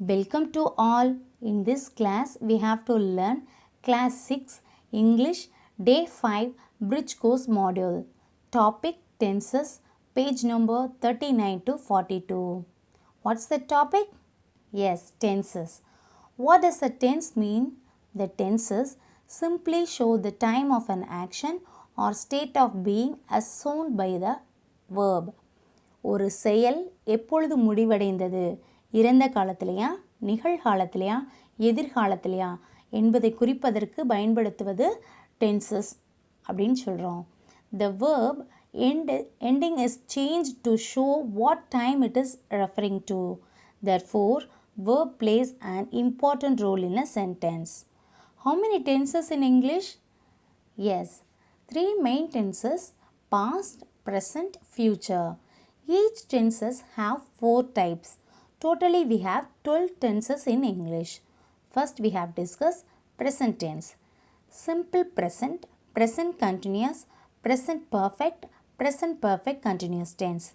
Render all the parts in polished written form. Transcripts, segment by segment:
Welcome to all. In this class, we have to learn Class 6 English Day 5 Bridge Course Module. Topic Tenses, page number 39 to 42. What's the topic? Yes, tenses. What does a tense mean? The tenses simply show the time of an action or state of being as shown by the verb. ஒரு செயல் எப்பொழுது முடிவடைந்தது, இறந்த காலத்திலையா, நிகழ்காலத்திலையா, எதிர்காலத்திலையா என்பதை குறிப்பதற்கு பயன்படுத்துவது tenses அப்படின்னு சொல்கிறோம். The verb ending is changed to show what time it is referring to. Therefore, verb plays an important role in a sentence. How many tenses in English? Yes, 3 main tenses: past, present, future. Each tenses have 4 types. Totally we have 12 tenses in English. First we have discussed present tense. Simple present, present continuous, present perfect continuous tense.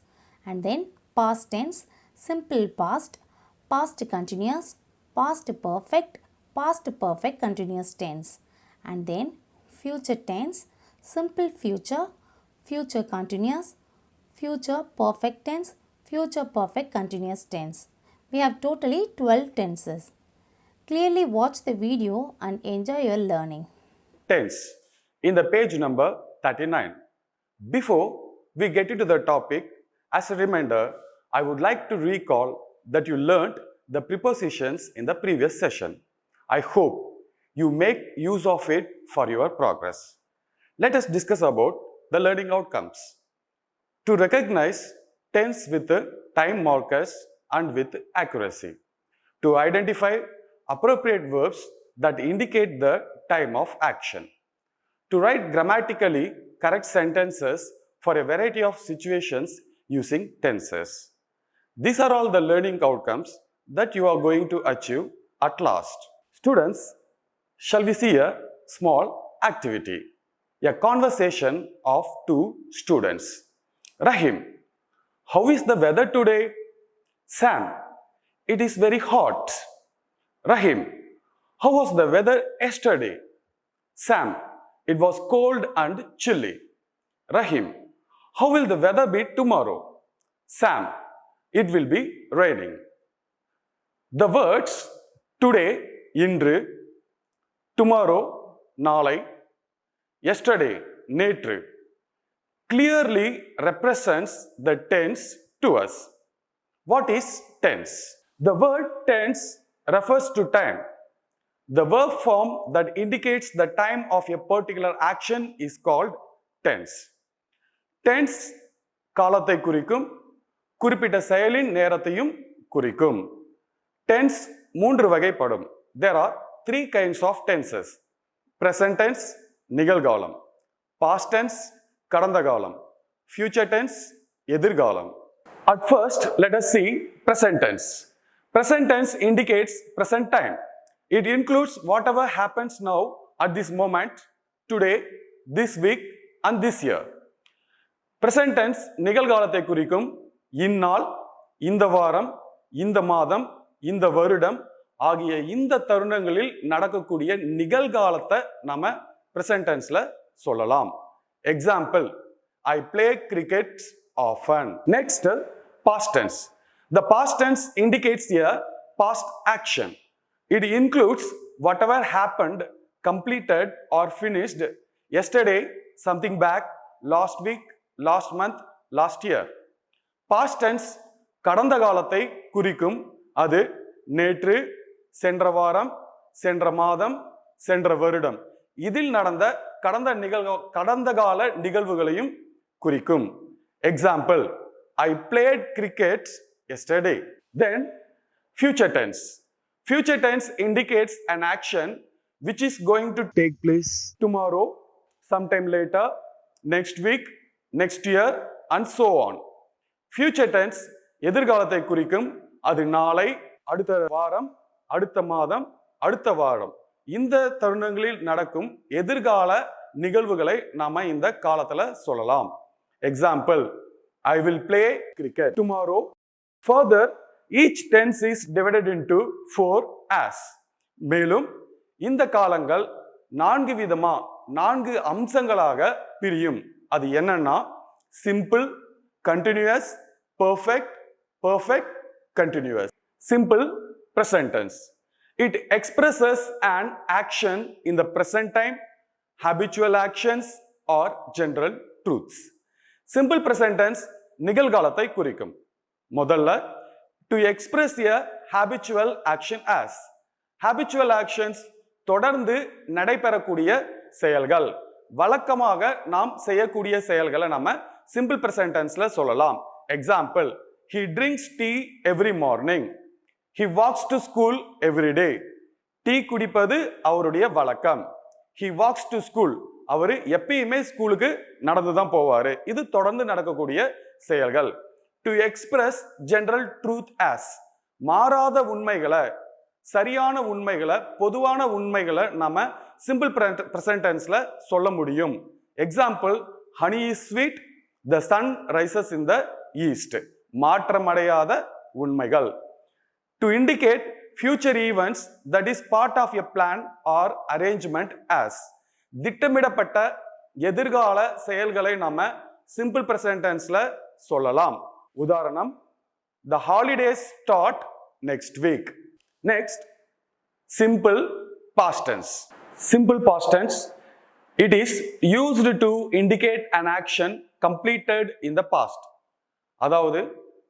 And then past tense, simple past, past continuous, past perfect continuous tense. And then future tense, simple future, future continuous, future perfect tense, future perfect continuous tense. We have totally 12 tenses. Clearly watch the video and enjoy your learning. Tense in the page number 39. Before we get into the topic, as a reminder, I would like to recall that you learnt the prepositions in the previous session. I hope you make use of it for your progress. Let us discuss about the learning outcomes. To recognize tense with time markers and with accuracy. To identify appropriate verbs that indicate the time of action. To write grammatically correct sentences for a variety of situations using tenses. These are all the learning outcomes that you are going to achieve at last. Students, shall we see a small activity? A conversation of 2 students. Rahim, how is the weather today? Sam, it is very hot. Rahim, how was the weather yesterday? Sam, it was cold and chilly. Rahim, how will the weather be tomorrow? Sam, it will be raining. The words today, indru, tomorrow, nalai, yesterday, netru, clearly represents the tense to us. What is tense? The word tense refers to time. The verb form that indicates the time of a particular action is called tense. Tense காலத்தை குறிக்கும், குறிப்பிட்ட செயலின் நேரத்தையும் குறிக்கும். Tense 3 வகைப்படும். There are 3 kinds of tenses. Present tense, நிகழ்காலம். Past tense, கடந்த காலம். Future tense, எதிர்காலம். At first, let us see present tense. Present tense indicates present time. It includes whatever happens now at this moment, today, this week and this year. Present tense நிகழ்காலத்தை குறிக்கும். இந்நாள், இந்த வாரம், இந்த மாதம், இந்த வருடம் ஆகிய இந்த தருணங்களில் நடக்கக்கூடிய நிகழ்காலத்தை நாம present tenseல சொல்லலாம். Example, I play cricket often. Next, past tense. The past tense indicates a past action. It includes whatever happened, completed or finished yesterday, something back, last week, last month, last year. Past tense கடந்த காலத்தை குறிக்கும். அது நேற்று, சென்ற வாரம், சென்ற மாதம், சென்ற வருடம் இதில் நடந்த கடந்த கால நிகழ்வுகளையும் குறிக்கும். Example, I played cricket yesterday. Then future tense. Future tense indicates an action which is going to take place tomorrow, sometime later, next week, next year and so on. Future tense எதிர்காலத்தை குறிக்கும். அது நாளை, அடுத்த வாரம், அடுத்த மாதம், அடுத்த வாரம் இந்த தருணங்களில் நடக்கும் எதிர்கால நிகழ்வுகளை நாம இந்த காலத்துல சொல்லலாம். Example, I will play cricket tomorrow. Further, each tense is divided into 4 as. மேலும் இந்த காலங்கள் 4 விதமா 4 அம்சங்களாக பிரியும். அது என்னன்னா simple, continuous, perfect, perfect, continuous. Simple present tense. It expresses an action in the present time, habitual actions or general truths. Simple present tense நிகழ்காலத்தை குறிக்கும். முதல்ல to express a habitual action as. Habitual actions தொடர்ந்து நடைபெறக்கூடிய செயல்கள், வழக்கமாக நாம் செய்யக்கூடிய செயல்களை நம்ம simple present tenseல சொல்லலாம். Example, he drinks tea every morning. He walks to school every day. Tea குடிப்பது அவருடைய வழக்கம். He walks to school. அவர் எப்பயுமே ஸ்கூலுக்கு நடந்து தான் போவாரு. இது தொடர்ந்து நடக்கக்கூடிய செயல்கள். To express general truth as. மாறாத உண்மைகளை, சரியான உண்மைகளை, பொதுவான உண்மைகளை நாம simple present tenseல சொல்ல முடியும். Example, honey is sweet, the sun rises in the east. மாற்றமடையாத உண்மைகள். To indicate future events that is part of a plan or arrangement as. திட்டமிடப்பட்ட எதிர்கால செயல்களை நாம simple present tenseல சொல்லலாம். உதாரணம், the holidays start next week. Next, simple past tense. Simple past tense, it is used to indicate an action completed in the past. அதாவது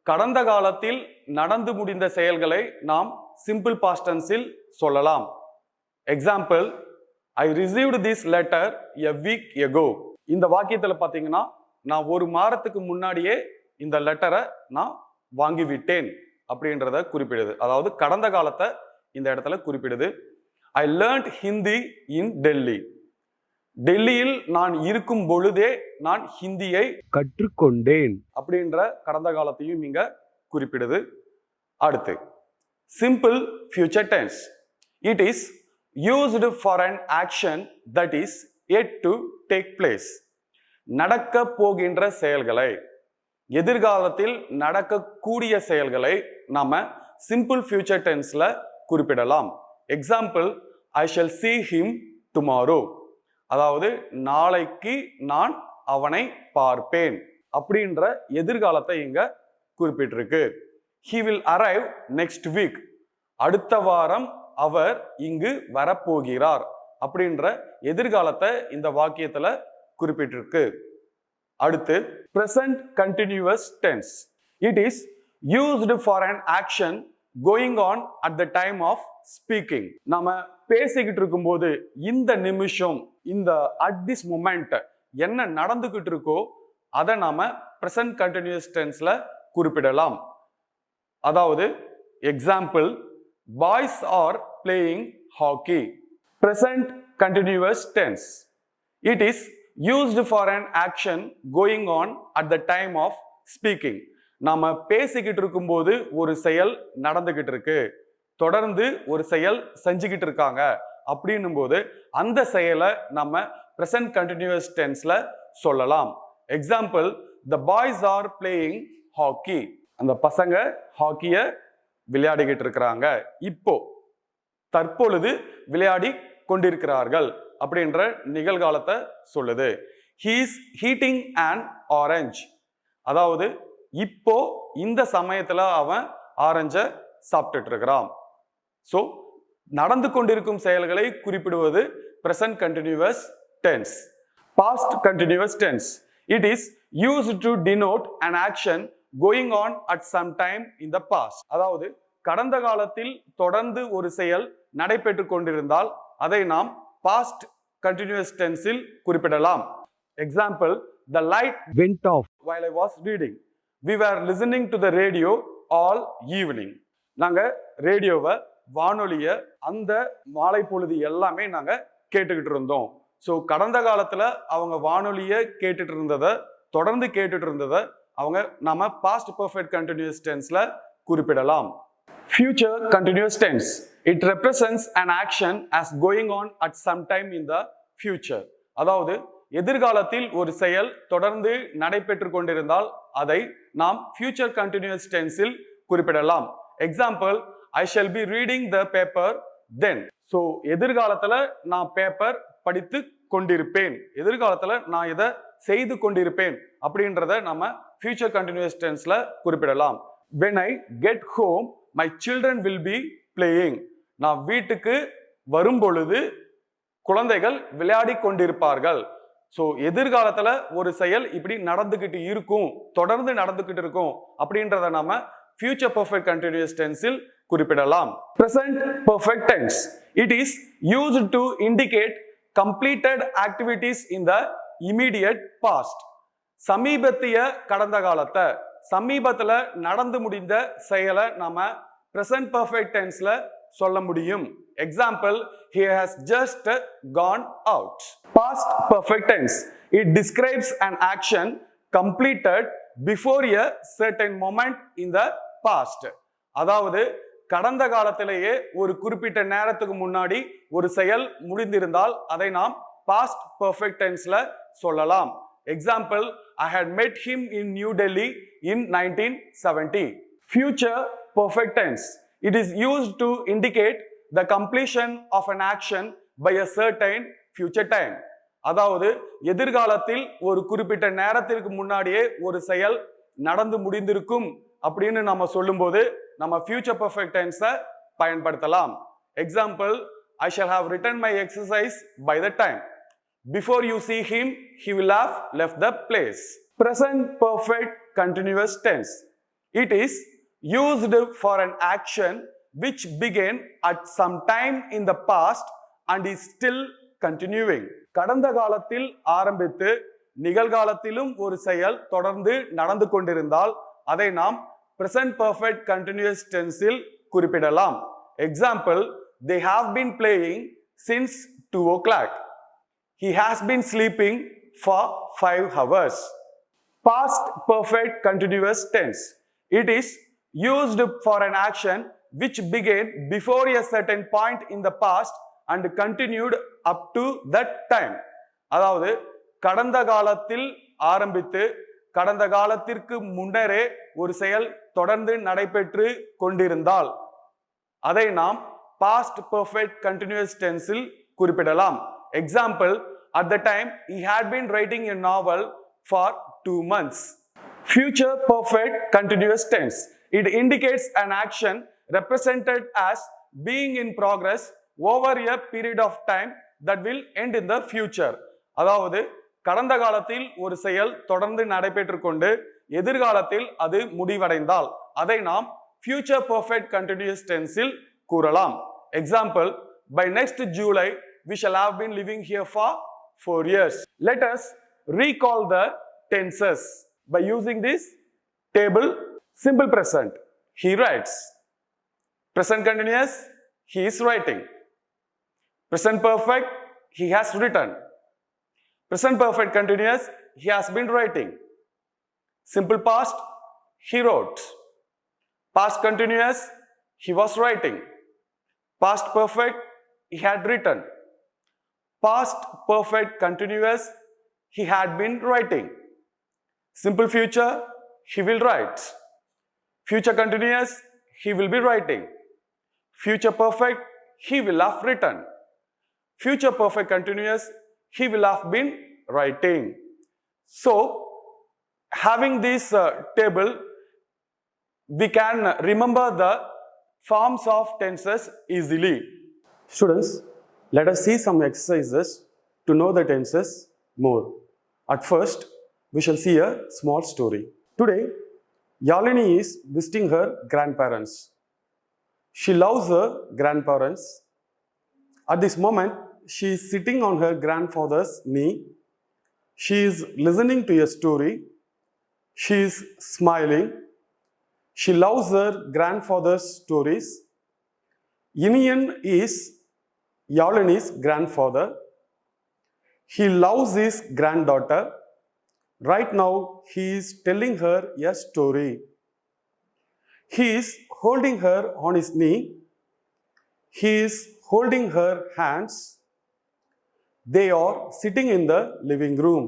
கடந்த காலத்தில் நடந்து முடிந்த செயல்களை நாம் simple past tenseல் சொல்லலாம். Example, I received this letter a week ago. இந்த வாக்கியத்தில் பார்த்தீங்கன்னா நான் ஒரு மாதத்துக்கு முன்னாடியே இந்த லெட்டரை நான் வாங்கிவிட்டேன் அப்படின்றத குறிப்பிடுது. அதாவது கடந்த காலத்தை இந்த இடத்துல குறிப்பிடுது. I learned Hindi in Delhi. டெல்லியில் நான் இருக்கும் பொழுதே நான் ஹிந்தியை கற்றுக்கொண்டேன் அப்படின்ற கடந்த காலத்தையும் இங்க குறிப்பிடுது. அடுத்து simple future tense. It is used for an action that is yet to take place. நடக்க போகின்ற செயல்களை, எதிர்காலத்தில் நடக்கக்கூடிய செயல்களை நாம simple future tenseல குறிப்பிடலாம். Example, I shall see him tomorrow. அதாவது நாளைக்கு நான் அவனை பார்ப்பேன் அப்படின்ற எதிர்காலத்தை இங்க குறிப்பிட்டிருக்கு. He will arrive next week. அடுத்த வாரம் அவர் இங்கு வரப்போகிறார் அப்படின்ற எதிர்காலத்தை இந்த வாக்கியத்துல குறிப்பிட்டிருக்கு. அடுத்து present continuous tense. It is used for an action going on at the time of speaking. நாம பேசிக்கிட்டு இருக்கும்போது இந்த நிமிஷம், இந்த at this moment என்ன நடந்துகிட்டு இருக்கோ அதை நாம present continuous tenseல குறிப்பிடலாம். அதாவது example, boys are playing hockey. Present continuous tense. It is used for an action going on at the time of speaking. நாம பேசிக்கிட்டு இருக்கும்போது ஒரு செயல் நடந்துகிட்டு இருக்கு, தொடர்ந்து ஒரு செயல் செஞ்சுக்கிட்டு இருக்காங்க அப்படின்னும் போது அந்த செயலை நம்ம present continuous tenseல சொல்லலாம். Example, the boys are playing hockey. அந்த பசங்க ஹாக்கிய விளையாடிக்கிட்டு இருக்கிறாங்க, இப்போ தற்பொழுது விளையாடி கொண்டிருக்கிறார்கள் அப்படின்ற நிகழ்காலத்தை சொல்லுது. He is eating an orange. அதாவது இப்போ இந்த சமயத்துல அவன் ஆரஞ்ச சாப்பிட்டுட்டு இருக்கிறான். சோ நடந்து கொண்டிருக்கும் செயல்களை குறிப்பிடுவது present continuous tense. Past continuous tense. It is used to denote an action going on at some time in the past. அதாவது கடந்த காலத்தில் தொடர்ந்து ஒரு செயல் நடைபெற்று கொண்டிருந்தால் அதை நாம் past continuous tenseல் குறிப்பிடலாம். Example, the light went off while I was reading. We were listening to the radio all evening. நாங்க ரேடியோவை, வானொலிய அந்த மாலை பொழுது எல்லாமே நாங்க கேட்டுக்கிட்டு இருந்தோம். ஸோ கடந்த காலத்துல அவங்க வானொலியை கேட்டுட்டு இருந்ததை, தொடர்ந்து கேட்டுட்டு இருந்ததை அவங்க நாம past perfect continuous tenseல குறிப்பிடலாம். Future continuous tense. It represents an action as going on at some time in the future. அதாவது எதிர்காலத்தில் ஒரு செயல் தொடர்ந்து நடைபெற்று கொண்டிருந்தால் அதை நாம் future continuous tenseல் குறிப்பிடலாம். Example, I shall be reading the paper then. So எதிர்காலத்துல நான் பேப்பர் படித்து கொண்டிருப்பேன், எதிர்காலத்துல நான் இதை செய்து கொண்டிருப்பேன் அப்படின்றத நம்ம ஃபியூச்சர் கண்டினியூஸ் டென்ஸ்ல குறிப்பிடலாம். When I get home, my children will be playing. நான் வீட்டுக்கு வரும் பொழுது குழந்தைகள் விளையாடி கொண்டிருப்பார்கள். ஸோ எதிர்காலத்துல ஒரு செயல் இப்படி நடந்துகிட்டு இருக்கும், தொடர்ந்து நடந்துகிட்டு இருக்கும் அப்படின்றத நாம ஃபியூச்சர் பெர்ஃபெக்ட் கண்டினியூஸ் டென்ஸில் குறிப்பிடலாம். Present perfect tense. It is used to indicate completed activities in the immediate past. சமீபத்திய கடந்த காலத்தை, சமீபத்துல நடந்து முடிந்த செயலை நாம present perfect tenseல சொல்ல முடியும். Example, he has just gone out. Past perfect tense. It describes an action completed before a certain moment in the past. அதாவது கடந்த காலத்திலேயே ஒரு குறிப்பிட்ட நேரத்துக்கு முன்னாடி ஒரு செயல் முடிந்திருந்தால் அதை நாம் past perfect tenseல சொல்லலாம். Example, I had met him in New Delhi in 1970. Future perfect tense. It is used to indicate the completion of an action by a certain future time. அதாவது எதிர்காலத்தில் ஒரு குறிப்பிட்ட நேரத்திற்கு முன்னாடியே ஒரு செயல் நடந்து முடிந்திருக்கும் அப்படின்னு நம்ம சொல்லும்போது நம்ம future perfect tense பயன்படுத்தலாம். Example, I shall have written my exercise by the time. Before you see him, he will have left the place. Present perfect continuous tense. It is used for an action which began at some time in the past and is still continuing. கடந்த காலத்தில் ஆரம்பித்து நிகழ்காலத்திலும் ஒரு செயல் தொடர்ந்து நடந்து கொண்டிருந்தால் அதை நாம் present perfect continuous tenseல் குறிப்பிடலாம். Example, they have been playing since 2 o'clock. He has been sleeping for 5 hours. Past perfect continuous tense. It is used for an action which began before a certain point in the past and continued up to that time. அதாவது கடந்த காலத்தில் ஆரம்பித்து கடந்த காலத்திற்கு முன்னரே ஒரு செயல் தொடர்ந்து நடைபெற்று கொண்டிருந்தால் அதை நாம் past perfect continuous tenseல் குறிப்பிடலாம். Example, at the time he had been writing a novel for 2 months. Future perfect continuous tense. It indicates an action represented as being in progress over a period of time that will end in the future. அதாவது கடந்த காலத்தில் ஒரு செயல் தொடர்ந்து நடைபெற்று கொண்டு எதிர்காலத்தில் அது முடிவடைந்தால் அதை நாம் future perfect continuous tenseல் கூறலாம். Example, by next July we shall have been living here for 4 years. Let us recall the tenses by using this table. Simple present, he writes. Present continuous, he is writing. Present perfect, he has written. Present perfect continuous, he has been writing. Simple past, he wrote. Past continuous, he was writing. Past perfect, he had written. Past perfect continuous, he had been writing. Simple future, he will write. Future continuous, he will be writing. Future perfect, he will have written. Future perfect continuous, he will have been writing. So, having this table, we can remember the forms of tenses easily. Students, let us see some exercises to know the tenses more. At first, we shall see a small story. Today, Yalini is visiting her grandparents. She loves her grandparents. At this moment, she is sitting on her grandfather's knee. She is listening to a story. She is smiling. She loves her grandfather's stories. Inian is Yalini's grandfather. He loves his granddaughter. Right now, he is telling her a story. He is holding her on his knee. He is holding her hands. They are sitting in the living room.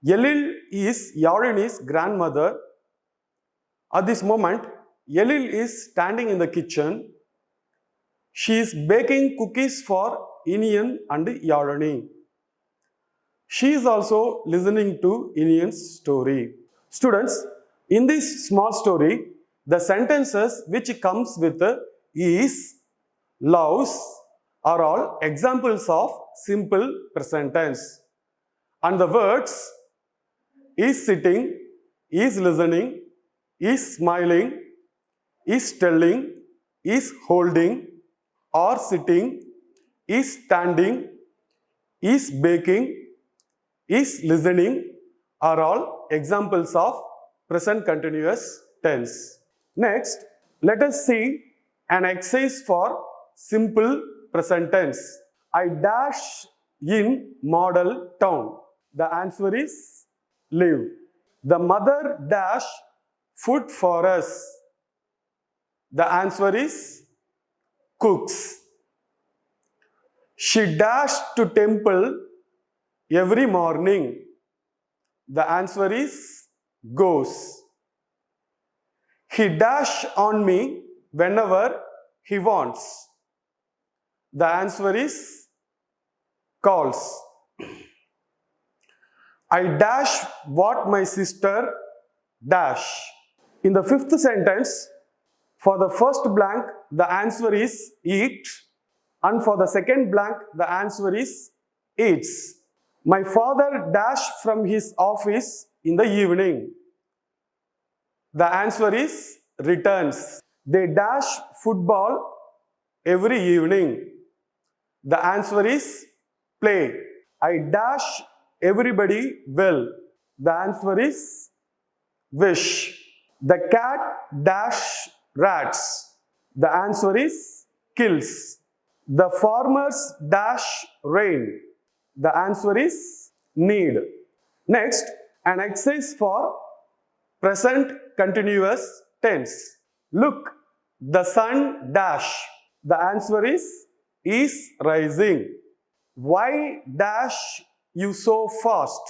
Yelil is Yalini's grandmother. At this moment, Elil is standing in the kitchen. She is baking cookies for Inian and Yalani. She is also listening to Inian's story. Students, in this small story, the sentences which comes with is, loves are all examples of simple present tense. And the words is sitting, is listening, is smiling, is telling, is holding, are sitting, is standing, is baking, is listening are all examples of present continuous tense. Next, let us see an exercise for simple present tense. I dash in model town. The answer is live. The mother dash food for us. The answer is cooks. She dashed to temple every morning. The answer is goes. He dash on me whenever he wants. The answer is calls. I dash what my sister dash. In the fifth sentence, for the first blank, the answer is eat, and for the second blank, the answer is eats. My father dash from his office in the evening. The answer is returns. They dash football every evening. The answer is play. I dash everybody well. The answer is wish. The cat dash rats. The answer is kills. The farmers dash rain. The answer is need. Next, an exercise for present continuous tense. Look, the sun dash. The answer is rising. Why dash you so fast?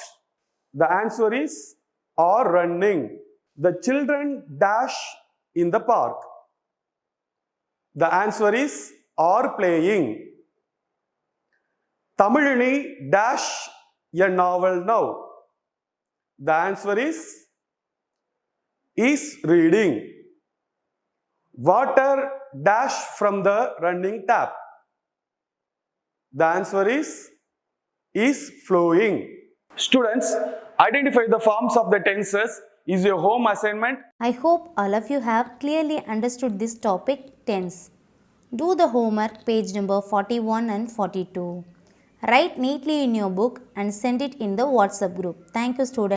The answer is are running. The children dash in the park. The answer is are playing. Tamilini dash a novel now. The answer is reading. Water dash from the running tap. The answer is flowing. Students, identify the forms of the tenses is your home assignment. I hope all of you have clearly understood this topic tense. Do the homework page number 41 and 42. Write neatly in your book and send it in the WhatsApp group. Thank you, students.